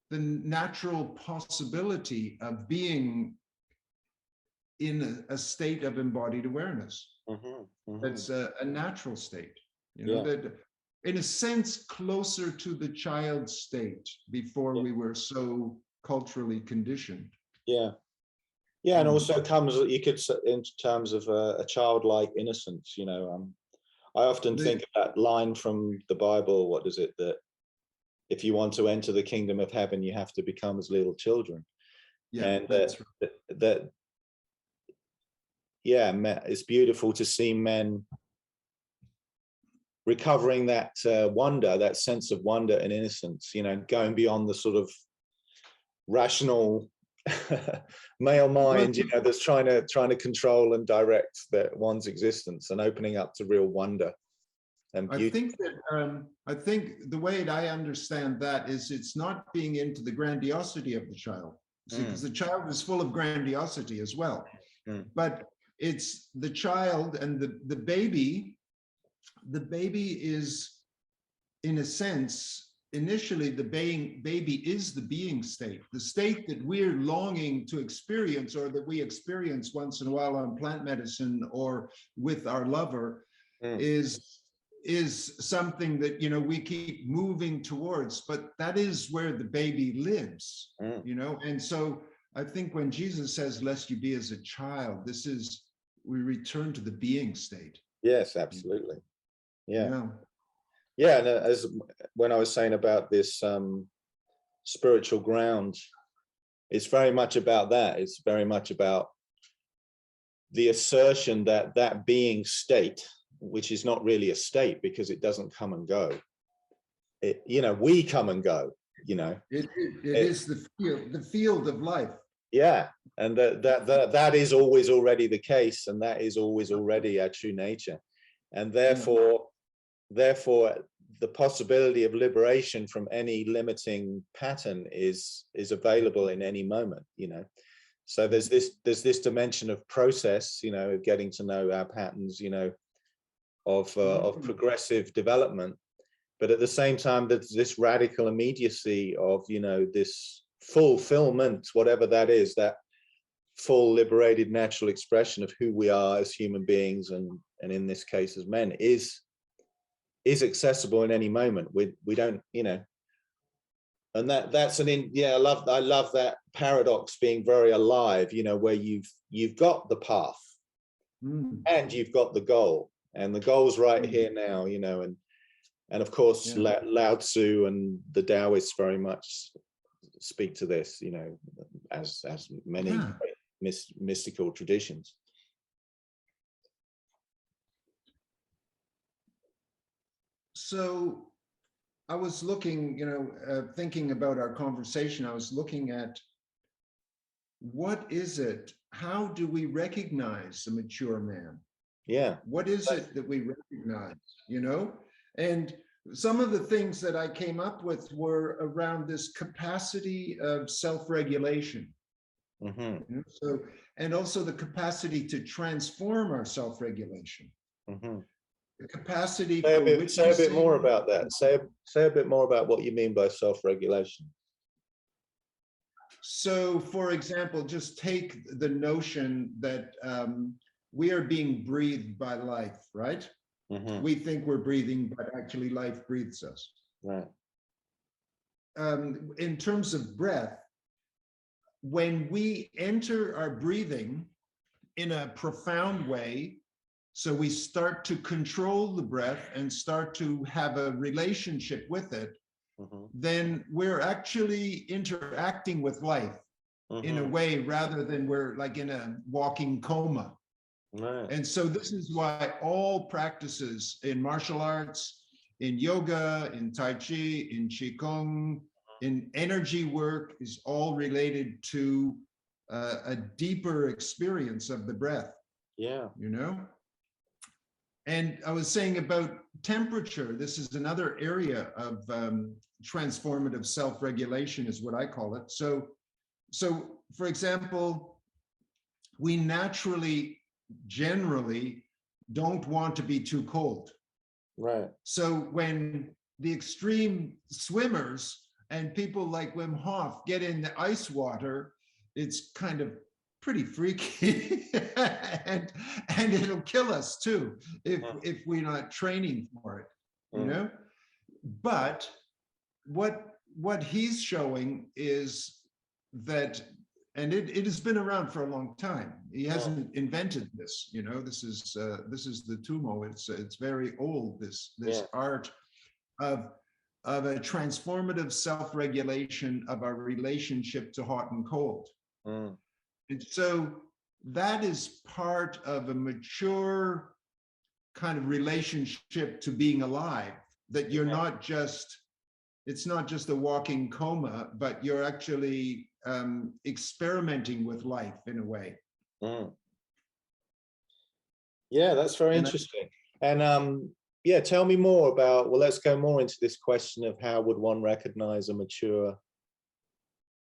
the natural possibility of being in a state of embodied awareness. That's a natural state, you know, that in a sense closer to the child state before we were so culturally conditioned. And also comes, you could, in terms of a childlike innocence, you know, I often think of that line from the Bible, what is it, that if you want to enter the kingdom of heaven, you have to become as little children. And it's beautiful to see men recovering that wonder, that sense of wonder and innocence, you know, going beyond the sort of rational male mind, you know, that's trying to control and direct one's existence, and opening up to real wonder and beauty. I think the way I understand that is it's not being into the grandiosity of the child. See, because the child is full of grandiosity as well. But it's the child and the baby. The baby is, in a sense, initially the baby is the being state, the state that we're longing to experience, or that we experience once in a while on plant medicine or with our lover, is something that, you know, we keep moving towards, but that is where the baby lives, you know. And so I think when Jesus says, lest you be as a child, this is, we return to the being state. Yes, absolutely. Yeah. Yeah. And as when I was saying about this spiritual ground, it's very much about that. It's very much about the assertion that that being state, which is not really a state because it doesn't come and go. It, you know, we come and go, you know. It is the field of life. Yeah, and that is always already the case, and that is always already our true nature. And therefore the possibility of liberation from any limiting pattern is available in any moment, you know. So there's this dimension of process, you know, of getting to know our patterns, you know, of progressive development, but at the same time there's this radical immediacy of, you know, this fulfillment, whatever that is, that full liberated natural expression of who we are as human beings, and in this case as men, is accessible in any moment. We don't, you know, and that's I love that paradox being very alive, you know, where you've got the path and you've got the goal, and the goal's right here now, you know. And of course Lao Tzu and the Taoists very much speak to this, you know, as many mystical traditions. So I was looking, you know, thinking about our conversation, I was looking at what is it, how do we recognize a mature man? Yeah. What is it that we recognize, you know? And some of the things that I came up with were around this capacity of self-regulation. You know? So, and also the capacity to transform our self-regulation. The capacity say a bit more about that. Say a bit more about what you mean by self-regulation. So, for example, just take the notion that we are being breathed by life, right? We think we're breathing, but actually life breathes us. Right. In terms of breath, when we enter our breathing in a profound way, so we start to control the breath and start to have a relationship with it, then we're actually interacting with life in a way, rather than we're like in a walking coma. Right. And so this is why all practices in martial arts, in yoga, in Tai Chi, in Qigong, in energy work is all related to a deeper experience of the breath. Yeah. You know? And I was saying about temperature, this is another area of transformative self-regulation is what I call it. So for example, we naturally, generally don't want to be too cold. Right. So when the extreme swimmers and people like Wim Hof get in the ice water, it's kind of pretty freaky and it'll kill us too if we're not training for it, you know. But what he's showing is that, and it has been around for a long time. He hasn't invented this, you know. This is the Tumo. It's very old. This art of a transformative self-regulation of our relationship to hot and cold. And so that is part of a mature kind of relationship to being alive, that you're not just, it's not just a walking coma, but you're actually experimenting with life in a way. Yeah, that's very interesting. And yeah, tell me more about, well, let's go more into this question of how would one recognize a mature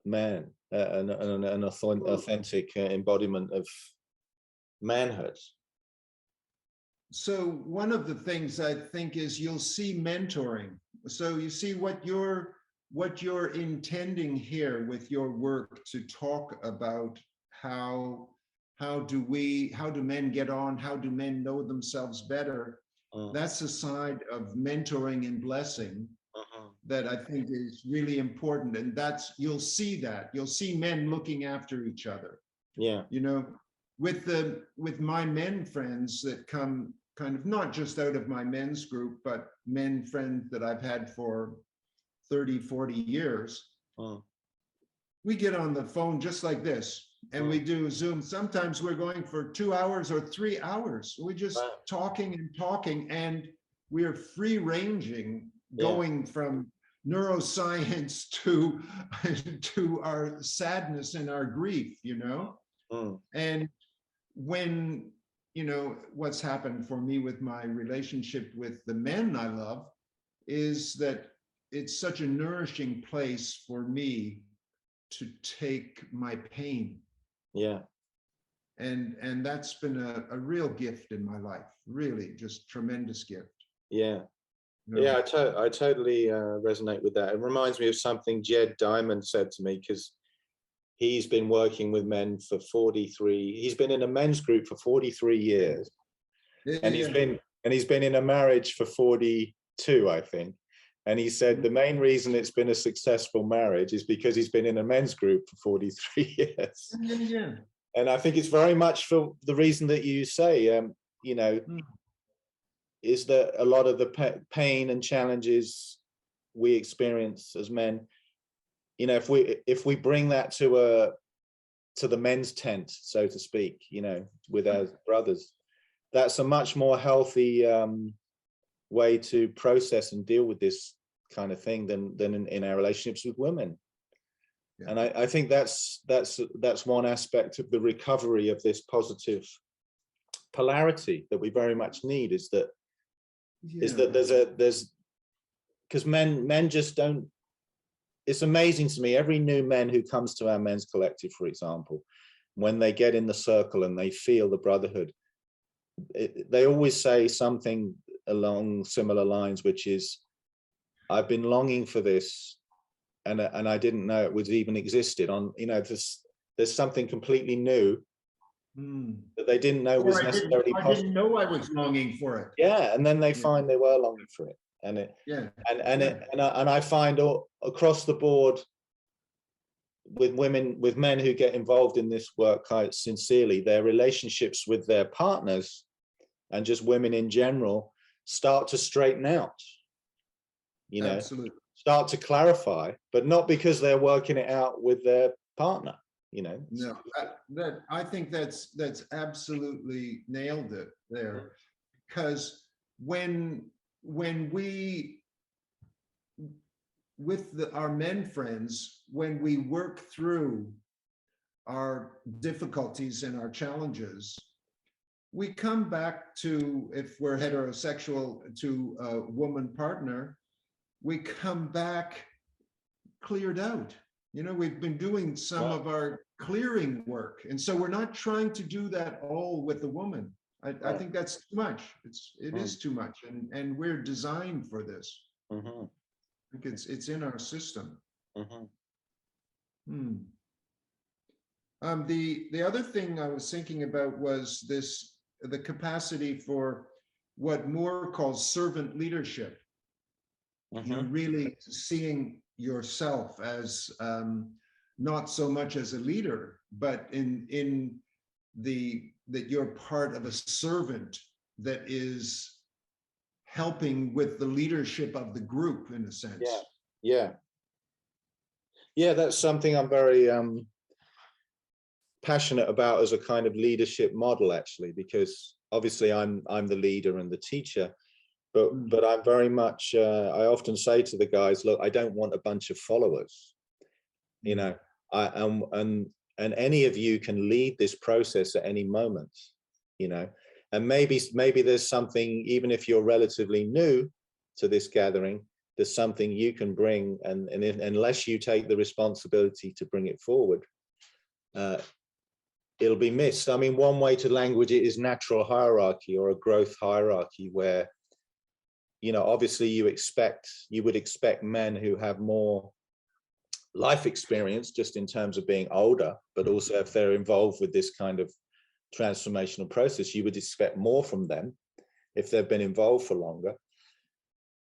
man, an authentic embodiment of manhood. So one of the things I think is you'll see mentoring. So you see what you're intending here with your work to talk about how do men get on, how do men know themselves better. That's a side of mentoring and blessing that I think is really important. And you'll see men looking after each other. Yeah. You know, with my men friends that come kind of not just out of my men's group, but men friends that I've had for 30, 40 years, we get on the phone just like this and we do Zoom. Sometimes we're going for 2 hours or 3 hours. We're just talking and talking, and we're free ranging, going from neuroscience to our sadness and our grief, you know? And when, you know, what's happened for me with my relationship with the men I love is that it's such a nourishing place for me to take my pain. Yeah. And that's been a real gift in my life, really, just tremendous gift. Yeah. You know? Yeah, I totally resonate with that. It reminds me of something Jed Diamond said to me, because he's been working with men for 43. He's been in a men's group for 43 years, and he's been in a marriage for 42, I think. And he said the main reason it's been a successful marriage is because he's been in a men's group for 43 years. Yeah. And I think it's very much for the reason that you say, you know, is that a lot of the pain and challenges we experience as men, you know, if we bring that to the men's tent, so to speak, you know, with our brothers, that's a much more healthy way to process and deal with this kind of thing than in our relationships with women. Yeah. And I think that's one aspect of the recovery of this positive polarity that we very much need, is that there's because men just don't. It's amazing to me, every new man who comes to our men's collective, for example, when they get in the circle and they feel the brotherhood, they always say something along similar lines, which is, I've been longing for this, and I didn't know it was even existed. On, you know, there's something completely new that they didn't know was necessarily possible. I didn't know I was longing for it. Yeah, and then they find they were longing for it, and I find across the board with men who get involved in this work quite sincerely, their relationships with their partners and just women in general start to straighten out. You know, absolutely. Start to clarify, but not because they're working it out with their partner, you know. No, I think that's absolutely nailed it there, because when we, with our men friends, when we work through our difficulties and our challenges, we come back to, if we're heterosexual, to a woman partner, we come back cleared out. You know, we've been doing some of our clearing work. And so we're not trying to do that all with a woman. I think that's too much. It is too much. And we're designed for this. I think it's in our system. The other thing I was thinking about was the capacity for what Moore calls servant leadership. You're really seeing yourself as not so much as a leader, but in that you're part of a servant that is helping with the leadership of the group, in a sense. Yeah, that's something I'm very passionate about as a kind of leadership model, actually, because obviously I'm the leader and the teacher, but I'm very much, I often say to the guys, look, I don't want a bunch of followers, you know, and any of you can lead this process at any moment, you know, and maybe there's something, even if you're relatively new to this gathering, there's something you can bring, and unless you take the responsibility to bring it forward, it'll be missed. I mean, one way to language it is natural hierarchy or a growth hierarchy, where, you know, obviously you would expect men who have more life experience just in terms of being older, but also if they're involved with this kind of transformational process, you would expect more from them if they've been involved for longer.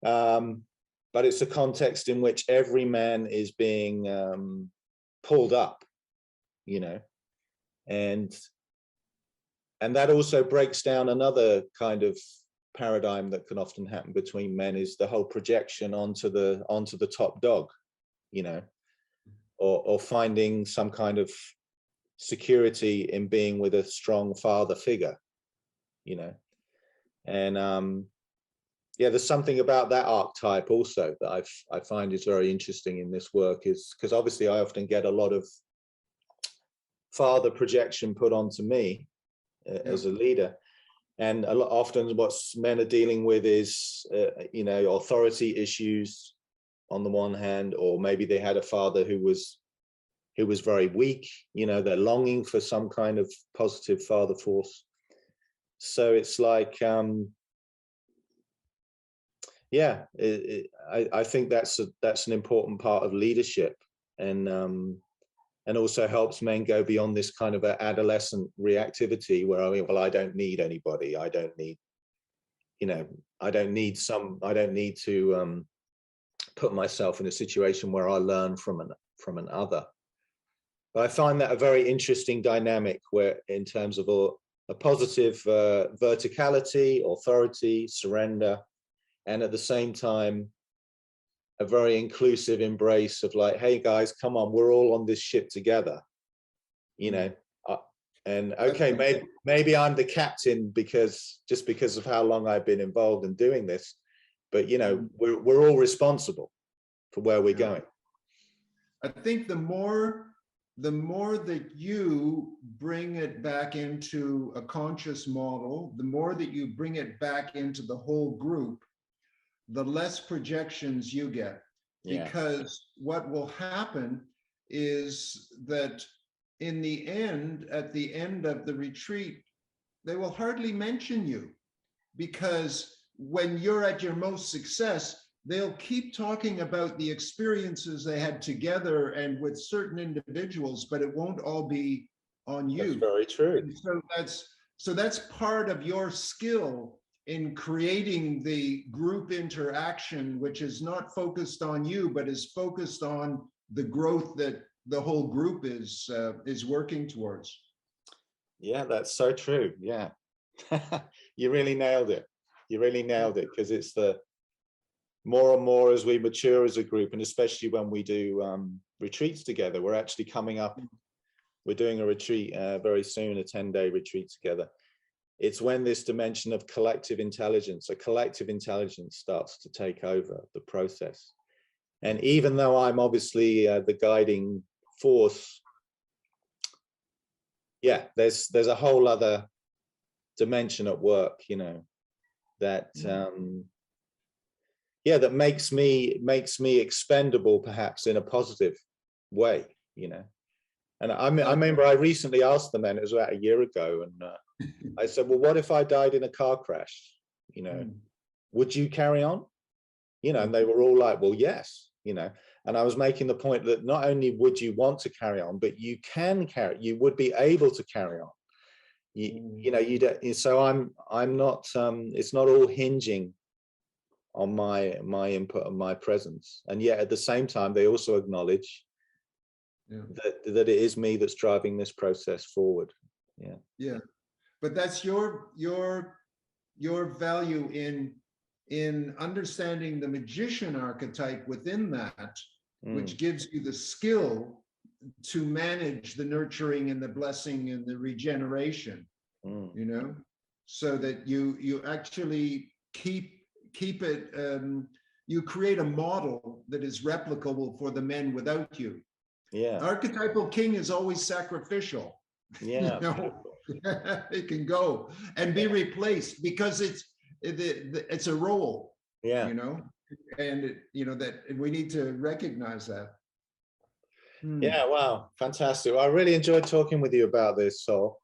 But it's a context in which every man is being pulled up, you know, and that also breaks down another kind of paradigm that can often happen between men, is the whole projection onto the top dog, you know, or finding some kind of security in being with a strong father figure, you know. And yeah, there's something about that archetype also that I find is very interesting in this work, is because obviously I often get a lot of father projection put onto me as a leader, and a lot often what men are dealing with is you know, authority issues on the one hand, or maybe they had a father who was very weak, you know, they're longing for some kind of positive father force. So it's like yeah, I think that's an important part of leadership, and also helps men go beyond this kind of adolescent reactivity where, I mean, well, I don't need anybody, I don't need, you know, I don't need to put myself in a situation where I learn from an other. But I find that a very interesting dynamic, where in terms of a positive verticality, authority, surrender, and at the same time a very inclusive embrace of like, hey guys, come on, we're all on this ship together, you know. And okay, maybe I'm the captain because of how long I've been involved in doing this, but you know, we're all responsible for where we're going. I think the more that you bring it back into a conscious model, the more that you bring it back into the whole group, the less projections you get. Because what will happen is that in the end, at the end of the retreat, they will hardly mention you, because when you're at your most success, they'll keep talking about the experiences they had together and with certain individuals, but it won't all be on you. That's very true. And so that's part of your skill in creating the group interaction, which is not focused on you, but is focused on the growth that the whole group is working towards. Yeah, that's so true. Yeah. You really nailed it. You really nailed it, because it's the more and more as we mature as a group, and especially when we do retreats together, we're actually coming up, we're doing a retreat very soon, a 10-day retreat together. It's when this dimension of collective intelligence starts to take over the process. And even though I'm obviously the guiding force, yeah, there's a whole other dimension at work, you know, that yeah, that makes me expendable, perhaps in a positive way, you know. And I remember I recently asked the men, it was about a year ago, and I said, well, what if I died in a car crash? You know, would you carry on? You know, and they were all like, well, yes, you know. And I was making the point that not only would you want to carry on, but you would be able to carry on. You know, you don't. So I'm not. It's not all hinging on my input and my presence. And yet at the same time, they also acknowledge that it is me that's driving this process forward. Yeah. But that's your value in understanding the magician archetype within that, which gives you the skill to manage the nurturing and the blessing and the regeneration, you know, so that you actually keep it, you create a model that is replicable for the men without you. Yeah. Archetypal king is always sacrificial. Yeah. You know? It can go and be replaced because it's a role. Yeah. You know, and that we need to recognize that. Yeah, wow, fantastic. Well, I really enjoyed talking with you about this, Sol.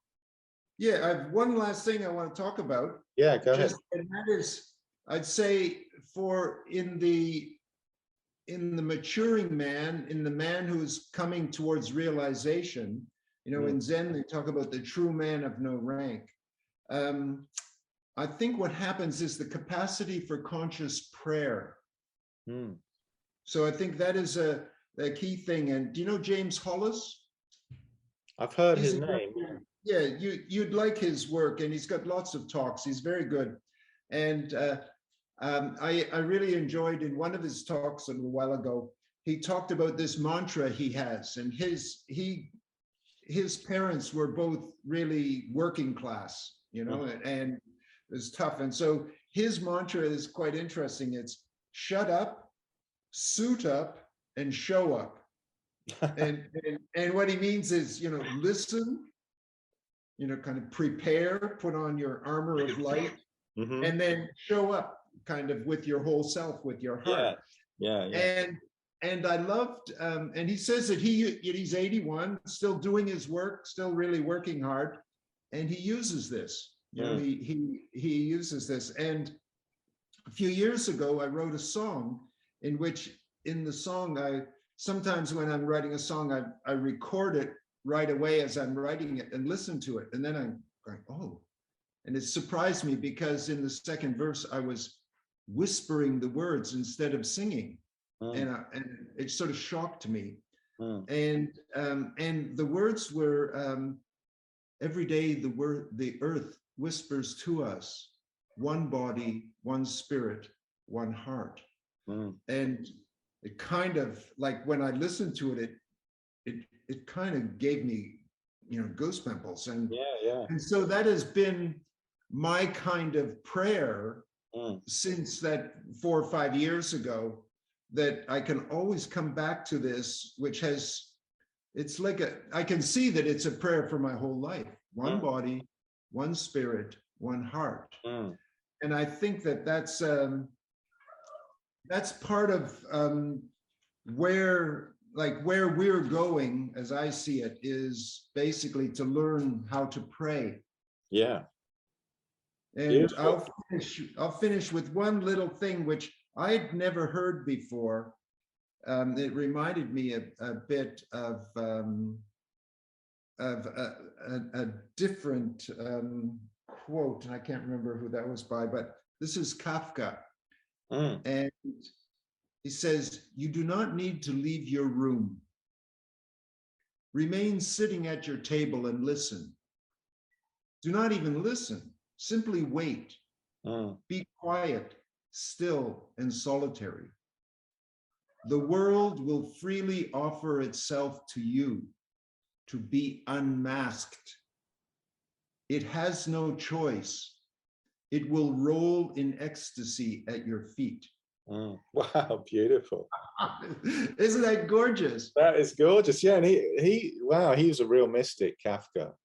Yeah, I have one last thing I want to talk about. Yeah, go ahead. And that is, I'd say, for in the maturing man, in the man who's coming towards realization, in Zen they talk about the true man of no rank. I think what happens is the capacity for conscious prayer. So I think that is a key thing. And do you know James Hollis? I've heard his name. Yeah, you'd like his work, and he's got lots of talks. He's very good. And I really enjoyed in one of his talks a little while ago, he talked about this mantra he has, and his parents were both really working class, and it was tough. And so his mantra is quite interesting. It's shut up, suit up, and show up. and what he means is, listen, kind of prepare, put on your armor of light, and then show up kind of with your whole self, with your heart. Yeah. And I loved, and he says that he's 81, still doing his work, still really working hard, and he uses this. He uses this. And a few years ago, I wrote a song in which, in the song, sometimes when I'm writing a song, I record it right away as I'm writing it and listen to it, and then I'm going, oh. And it surprised me because in the second verse, I was whispering the words instead of singing. And it sort of shocked me. And the words were, every day the earth whispers to us, one body, one spirit, one heart. And it kind of, like, when I listened to it, it kind of gave me, goosebumps. And so that has been my kind of prayer since that 4 or 5 years ago, that I can always come back to this, which it's like I can see that it's a prayer for my whole life. One body, one spirit, one heart. And I think that's part of where we're going, as I see it, is basically to learn how to pray. Yeah. And I'll finish with one little thing which I'd never heard before. It reminded me a bit of a different quote, and I can't remember who that was by, but this is Kafka. And he says, "You do not need to leave your room. Remain sitting at your table and listen. Do not even listen. Simply wait. Be quiet, still, and solitary. The world will freely offer itself to you to be unmasked. It has no choice. It will roll in ecstasy at your feet." Wow, beautiful. Isn't that gorgeous? That is gorgeous. Yeah, and he was a real mystic, Kafka.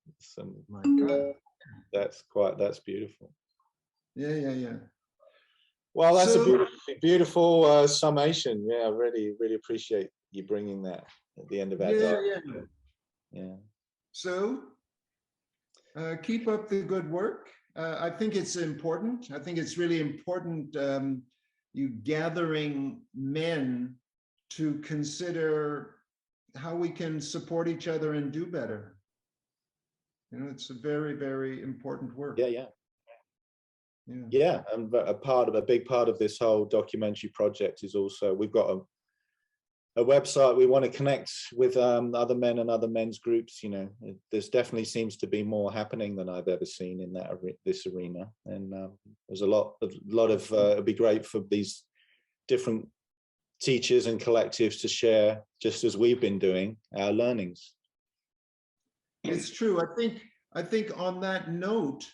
My God. That's beautiful. Yeah. Well, that's a beautiful summation. Yeah, I really appreciate you bringing that at the end of our dialogue. Yeah. So keep up the good work. I think it's important. I think it's really important, you gathering men to consider how we can support each other and do better. It's a very, very important work. Yeah, and a big part of this whole documentary project is also, we've got a website. We want to connect with other men and other men's groups. There's definitely seems to be more happening than I've ever seen in this arena, and there's a lot of it'd be great for these different teachers and collectives to share, just as we've been doing, our learnings. It's true. I think on that note,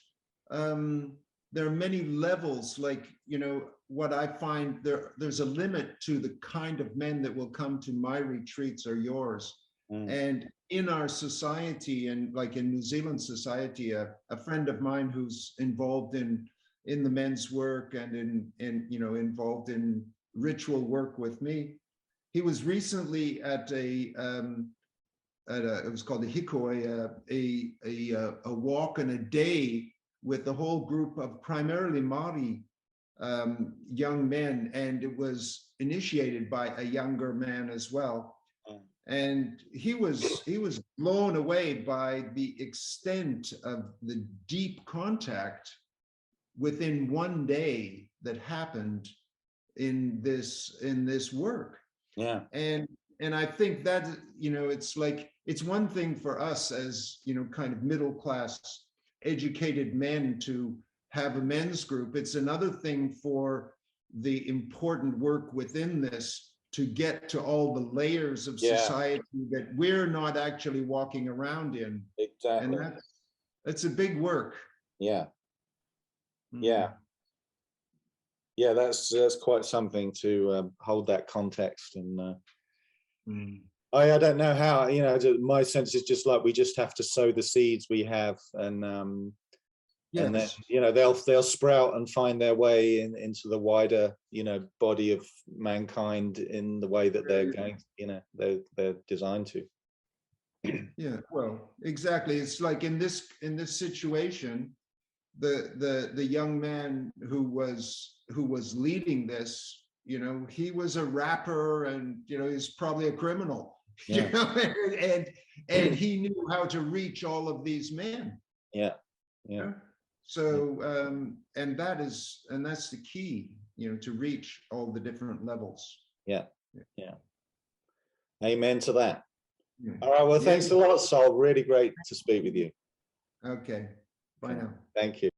there are many levels. Like, what I find there's a limit to the kind of men that will come to my retreats or yours. And in our society, and like in New Zealand society, a friend of mine who's involved in the men's work and in involved in ritual work with me. He was recently at it was called the Hikoi, a walk and a day with a whole group of primarily Māori young men, and it was initiated by a younger man as well. And he was blown away by the extent of the deep contact within one day that happened in this work. Yeah. And I think that, it's like, it's one thing for us as, kind of middle class educated men to have a men's group. It's another thing for the important work within this to get to all the layers of society that we're not actually walking around in. Exactly. And that's a big work. Yeah. Yeah. Yeah, that's quite something to hold that context. And I don't know how, my sense is just like we just have to sow the seeds we have, and and then they'll sprout and find their way into the wider body of mankind in the way that they're going, they're designed to. Yeah, well, exactly. It's like in this situation, the young man who was leading this, he was a rapper, and he's probably a criminal, and he knew how to reach all of these men. Yeah. So and that's the key, to reach all the different levels. Yeah. Amen to that. All right, well, thanks a lot, Sol. Really great to speak with you. Okay, bye now. Thank you.